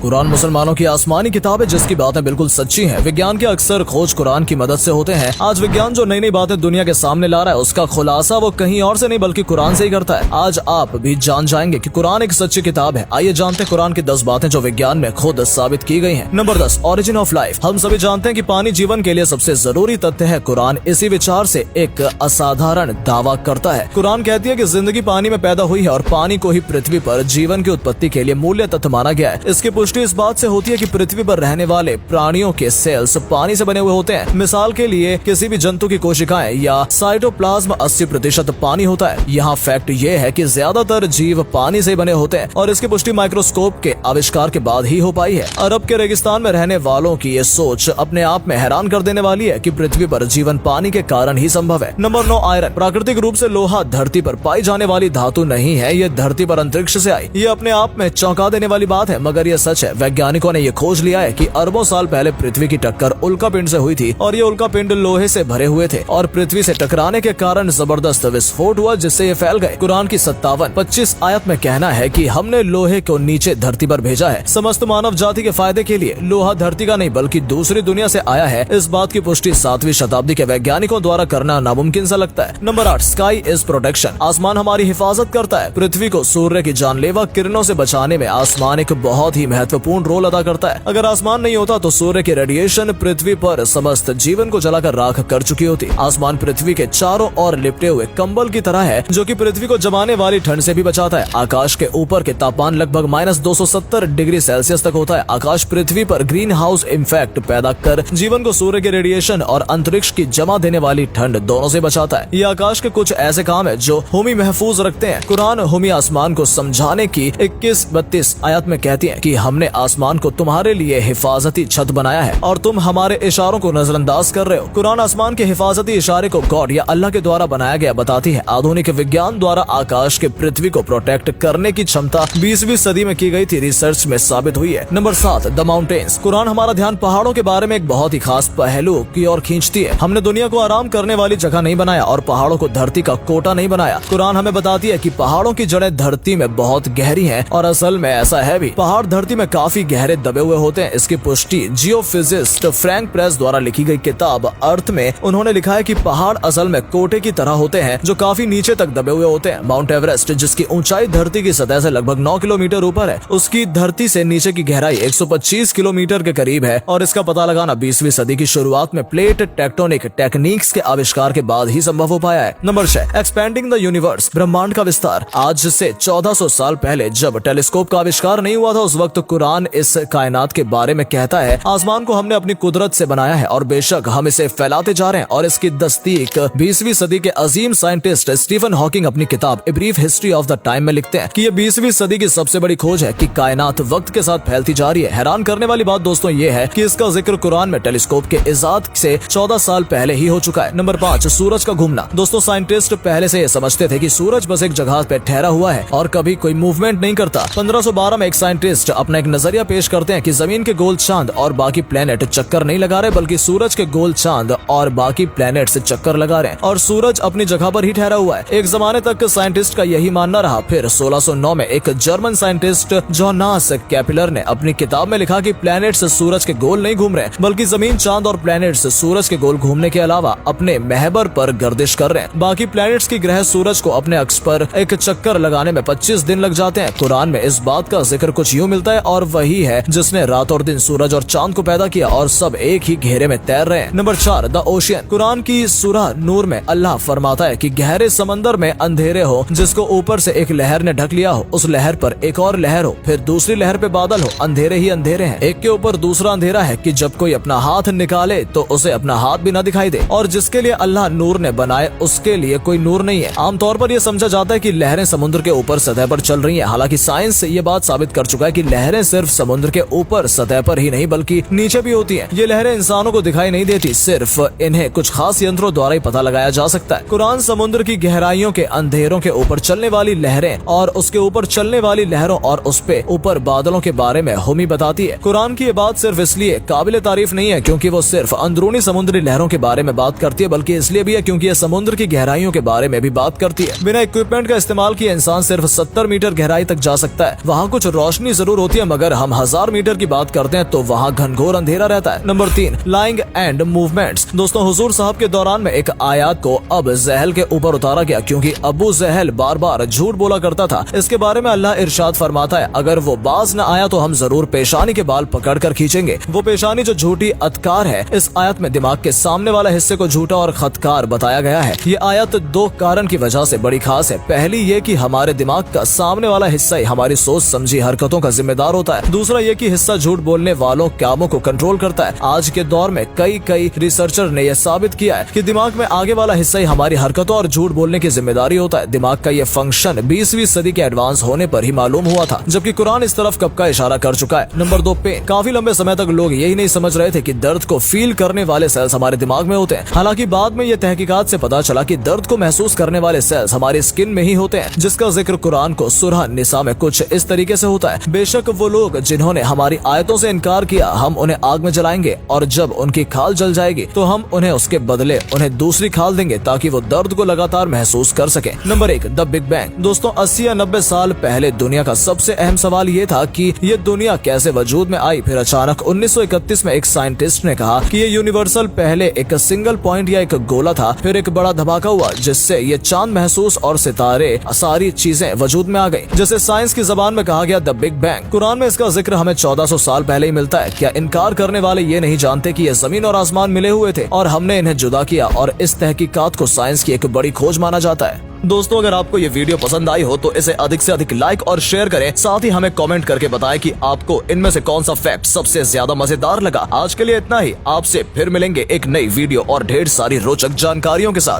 कुरान मुसलमानों की आसमानी किताब है जिसकी बातें बिल्कुल सच्ची हैं। विज्ञान के अक्सर खोज कुरान की मदद से होते हैं। आज विज्ञान जो नई नई बातें दुनिया के सामने ला रहा है उसका खुलासा वो कहीं और से नहीं बल्कि कुरान से ही करता है। आज आप भी जान जाएंगे कि कुरान एक सच्ची किताब है। आइए जानते हैं कुरान की 10 बातें जो विज्ञान में खुद साबित की गई हैं। Number 10, origin of life. हम सभी जानते हैं कि पानी जीवन के लिए सबसे जरूरी तथ्य है। कुरान इसी विचार से एक असाधारण दावा करता है। कुरान कहती है कि जिंदगी पानी में पैदा हुई है और पानी को ही पृथ्वी पर जीवन की उत्पत्ति के लिए मूल्य तथ्य माना गया है। इसकी पुष्टि इस बात से होती है कि पृथ्वी पर रहने वाले प्राणियों के सेल्स पानी से बने हुए होते हैं। मिसाल के लिए किसी भी जंतु की कोशिकाएं या साइटोप्लाज्म 80% पानी होता है। यहाँ फैक्ट ये है कि ज्यादातर जीव पानी से बने होते हैं और इसकी पुष्टि माइक्रोस्कोप के आविष्कार के बाद ही हो पाई है। अरब के रेगिस्तान में रहने वालों की ये सोच अपने आप में हैरान कर देने वाली है कि पृथ्वी पर जीवन पानी के कारण ही संभव है। Number 9, iron. प्राकृतिक रूप से लोहा धरती पर पाई जाने वाली धातु नहीं है। ये धरती पर अंतरिक्ष से आई। ये अपने आप में चौंका देने वाली बात है, मगर ये सच है। वैज्ञानिकों ने ये खोज लिया है कि अरबों साल पहले पृथ्वी की टक्कर उल्का पिंड से हुई थी और ये उल्का पिंड लोहे से भरे हुए थे और पृथ्वी से टकराने के कारण जबरदस्त विस्फोट हुआ जिससे ये फैल गए। कुरान की 57-25 आयत में कहना है कि हमने लोहे को नीचे धरती पर भेजा है समस्त मानव जाति के फायदे के लिए। लोहा धरती का नहीं बल्कि दूसरी दुनिया से आया है। इस बात की पुष्टि 7वीं शताब्दी के वैज्ञानिकों द्वारा करना नामुमकिन सा लगता है। Number 8, sky is protection. आसमान हमारी हिफाजत करता है। पृथ्वी को सूर्य की जानलेवा किरणों से बचाने में आसमान एक बहुत ही महत्वपूर्ण रोल अदा करता है। अगर आसमान नहीं होता तो सूर्य की रेडिएशन पृथ्वी पर समस्त जीवन को जलाकर राख कर चुकी होती। आसमान पृथ्वी के चारों ओर लिपटे हुए कंबल की तरह है जो कि पृथ्वी को जमाने वाली ठंड से भी बचाता है। आकाश के ऊपर के तापमान लगभग -270 डिग्री सेल्सियस तक होता है। आकाश पृथ्वी पर ग्रीन हाउस इफेक्ट पैदा कर जीवन को सूर्य के रेडिएशन और अंतरिक्ष की जमा देने वाली ठंड दोनों से बचाता है। ये आकाश के कुछ ऐसे काम है जो हुमी महफूज रखते हैं। कुरान हुमी आसमान को समझाने की 21-32 आयत में कहती है कि हमने आसमान को तुम्हारे लिए हिफाजती छत बनाया है और तुम हमारे इशारों को नजरअंदाज कर रहे हो। कुरान आसमान के हिफाजती इशारे को गॉड या अल्लाह के द्वारा बनाया गया बताती है। आधुनिक विज्ञान द्वारा आकाश के पृथ्वी को प्रोटेक्ट करने की क्षमता 20वीं सदी में की गई थी रिसर्च में साबित हुई है। Number 7, the mountains. कुरान हमारा ध्यान पहाड़ों के बारे में एक बहुत ही खास पहलू की ओर खींचती है। हमने दुनिया को आराम करने वाली जगह नहीं बनाया और पहाड़ों को धरती का कोटा नहीं बनाया। कुरान हमें बताती है कि पहाड़ों की जड़ें धरती में बहुत गहरी हैं और असल में ऐसा है भी। पहाड़ धरती में काफी गहरे दबे हुए होते हैं। इसकी पुष्टि जियोफिजिस्ट फ्रैंक प्रेस द्वारा लिखी गई किताब अर्थ में उन्होंने लिखा है कि पहाड़ असल में कोटे की तरह होते हैं जो काफी नीचे तक दबे हुए होते हैं। माउंट एवरेस्ट जिसकी ऊंचाई धरती की सतह से लगभग 9 किलोमीटर ऊपर है, उसकी धरती से नीचे की गहराई 125 किलोमीटर के करीब है और इसका पता लगाना 20वीं सदी की शुरुआत में प्लेट टेक्टोनिक टेक्निक्स के आविष्कार के बाद ही संभव हो पाया है। Number 6, expanding the universe. ब्रह्मांड का विस्तार। आज से 1400 साल पहले जब टेलीस्कोप का आविष्कार नहीं हुआ था उस वक्त कुरान इस कायनात के बारे में कहता है आसमान को हमने अपनी कुदरत से बनाया है और बेशक हम इसे फैलाते जा रहे हैं। और इसकी तस्दीक 20वीं सदी के अजीम साइंटिस्ट स्टीफन हॉकिंग अपनी किताब a brief history of the time में लिखते हैं कि ये 20वीं सदी की सबसे बड़ी खोज है कि कायनात वक्त के साथ फैलती जा रही है। हैरान करने वाली बात दोस्तों ये है कि इसका जिक्र कुरान में टेलीस्कोप के इजाद से 14 साल पहले ही हो चुका है। नंबर 5, सूरज का घूमना। दोस्तों साइंटिस्ट पहले से ये समझते थे कि सूरज बस एक जगह पे ठहरा हुआ है और कभी कोई मूवमेंट नहीं करता। 1512 में एक साइंटिस्ट अपना एक नजरिया पेश करते हैं कि जमीन के गोल चांद और बाकी प्लेनेट चक्कर नहीं लगा रहे बल्कि सूरज के गोल चांद और बाकी प्लेनेट से चक्कर लगा रहे हैं और सूरज अपनी जगह पर ही ठहरा हुआ है। एक जमाने तक साइंटिस्ट का यही मानना रहा। फिर 1609 में एक जर्मन साइंटिस्ट जोनास कैपिलर ने अपनी किताब में लिखा कि प्लैनेट्स सूरज के गोल नहीं घूम रहे बल्कि जमीन, चांद और प्लैनेट्स सूरज के गोल घूमने के अलावा अपने महबर पर गर्दिश कर रहे हैं। बाकी प्लैनेट्स की ग्रह सूरज को अपने अक्ष पर एक चक्कर लगाने में 25 दिन लग जाते हैं। कुरान में इस बात का जिक्र कुछ यूं मिलता है और वही है जिसने रात और दिन, सूरज और चांद को पैदा किया और सब एक ही घेरे में तैर रहे हैं। Number 4, the ocean. कुरान की सूरह नूर में अल्लाह फरमाता है कि गहरे समंदर में अंधेरे हो जिसको ऊपर से एक लहर ने ढक लिया हो, उस लहर पर एक और लहर हो, फिर दूसरी लहर पे बादल हो, अंधेरे ही अंधेरे हैं, एक के ऊपर दूसरा अंधेरा है कि जब कोई अपना हाथ निकाले तो उसे अपना हाथ भी न दिखाई दे और जिसके लिए अल्लाह नूर ने बनाए उसके लिए कोई नूर नहीं है। आमतौर पर यह समझा जाता है कि लहरें समुद्र के ऊपर सतह पर चल रही हैं। हालांकि साइंस ये बात साबित कर चुका है कि लहरें सिर्फ समुद्र के ऊपर सतह पर ही नहीं बल्कि नीचे भी होती हैं। ये लहरें इंसानों को दिखाई नहीं देती, सिर्फ इन्हें कुछ खास यंत्रों द्वारा ही पता लगाया जा सकता है। कुरान समुद्र की गहराइयों के अंधेरों के ऊपर चलने वाली लहरें और उसके ऊपर चलने वाली लहरों और उस पे ऊपर बादलों के बारे में हुमी बताती है। कुरान की ये बात सिर्फ इसलिए काबिल तारीफ नहीं है क्योंकि वो सिर्फ अंदरूनी समुद्री लहरों के बारे में बात करती है बल्कि इसलिए भी है क्योंकि ये समुद्र की गहराइयों के बारे में भी बात करती है। बिना इक्विपमेंट का इस्तेमाल किए इंसान सिर्फ 70 मीटर गहराई तक जा सकता है। वहाँ कुछ रोशनी जरूर होती है मगर हम 1000 मीटर की बात करते हैं तो वहाँ घनघोर अंधेरा रहता है। Number 3, lying and movements. दोस्तों हुजूर साहब के दौरान में एक आयत को अब जहल के ऊपर उतारा गया क्योंकि अबू जहल बार बार झूठ बोला करता था। इसके बारे में अल्लाह इरशाद फरमाता है, अगर वो बाज न आया तो हम जरूर पेशानी के बाल पकड़ कर खींचेंगे। वो पेशानी जो झूठी अतकार है, इस आयत में दिमाग के सामने वाला हिस्से को झूठा और खतकार बताया गया है। ये आयत 2 कारण की वजह से बड़ी खास है। पहली ये कि हमारे दिमाग का सामने वाला हिस्सा ही हमारी सोच समझी हरकतों का जिम्मेदार होता है। दूसरा ये कि हिस्सा झूठ बोलने वालों कामों को कंट्रोल करता है। आज के दौर में कई रिसर्चर ने यह साबित किया है कि दिमाग में आगे वाला हिस्सा ही हमारी हरकतों और झूठ बोलने की जिम्मेदारी होता है। दिमाग का ये फंक्शन 20वीं सदी के एडवांस होने पर ही मालूम हुआ था, जबकि कुरान इस तरफ कब का इशारा कर चुका है। Number 2, pen. काफी लंबे समय तक लोग यही नहीं समझ रहे थे कि दर्द को फील करने वाले सेल्स हमारे दिमाग में होते हैं। हालांकि बाद में यह तहकीकात से पता चला कि दर्द को महसूस करने वाले सेल्स हमारी स्किन में ही होते हैं, जिसका जिक्र कुरान को सूरह निसा में कुछ इस तरीके से होता है, बेशक वो लोग जिन्होंने हमारी आयतों से इनकार किया हम उन्हें आग में जलाएंगे और जब उनकी खाल जल जाएगी तो हम उन्हें उसके बदले उन्हें दूसरी खाल देंगे ताकि वो दर्द को लगातार महसूस कर सके। Number 1, the big bang. दोस्तों 80 या 90 साल पहले दुनिया का सबसे अहम सवाल ये था कि ये दुनिया कैसे वजूद में आई। फिर अचानक 1931 में एक साइंटिस्ट ने कहा कि ये यूनिवर्सल पहले एक सिंगल पॉइंट या एक गोला था, फिर एक बड़ा धमाका हुआ जिससे ये चांद महसूस और सितारे सारी चीजें वजूद में आ गई, जिसे साइंस की जबान में कहा गया द बिग बैंग। कुरान में इसका जिक्र हमें 1400 साल पहले ही मिलता है। क्या इनकार करने वाले ये नहीं जानते कि ये जमीन और आसमान मिले हुए थे और हमने इन्हें जुदा किया, और इस तहकीकात को साइंस की एक बड़ी खोज माना जाता है। दोस्तों अगर आपको ये वीडियो पसंद आई हो तो इसे अधिक से अधिक लाइक और शेयर करें। साथ ही हमें कमेंट करके बताएं कि आपको इनमें से कौन सा फैक्ट सबसे ज्यादा मजेदार लगा। आज के लिए इतना ही, आपसे फिर मिलेंगे एक नई वीडियो और ढेर सारी रोचक जानकारियों के साथ।